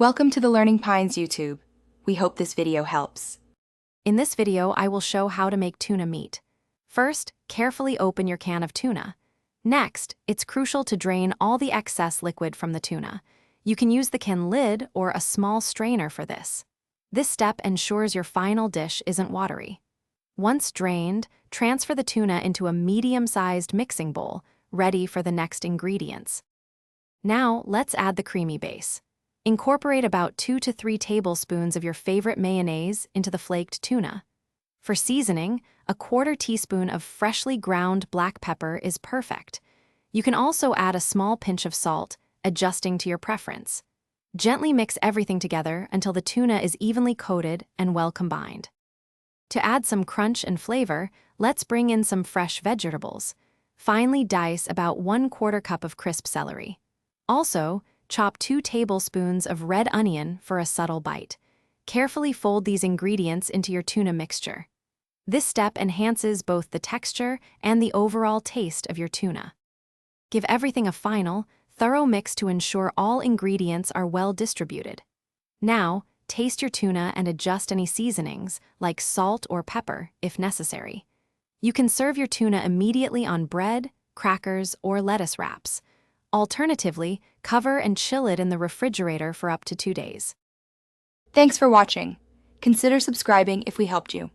Welcome to the Learning Pines YouTube. We hope this video helps. In this video, I will show how to make tuna meat. First, carefully open your can of tuna. Next, it's crucial to drain all the excess liquid from the tuna. You can use the can lid or a small strainer for this. This step ensures your final dish isn't watery. Once drained, transfer the tuna into a medium-sized mixing bowl, ready for the next ingredients. Now, let's add the creamy base. Incorporate about 2 to 3 tablespoons of your favorite mayonnaise into the flaked tuna. For seasoning, a 1/4 teaspoon of freshly ground black pepper is perfect. You can also add a small pinch of salt, adjusting to your preference. Gently mix everything together until the tuna is evenly coated and well combined. To add some crunch and flavor, let's bring in some fresh vegetables. Finely dice about 1/4 cup of crisp celery. Also, chop 2 tablespoons of red onion for a subtle bite. Carefully fold these ingredients into your tuna mixture. This step enhances both the texture and the overall taste of your tuna. Give everything a final, thorough mix to ensure all ingredients are well distributed. Now, taste your tuna and adjust any seasonings, like salt or pepper, if necessary. You can serve your tuna immediately on bread, crackers, or lettuce wraps. Alternatively, cover and chill it in the refrigerator for up to 2 days. Thanks for watching. Consider subscribing if we helped you.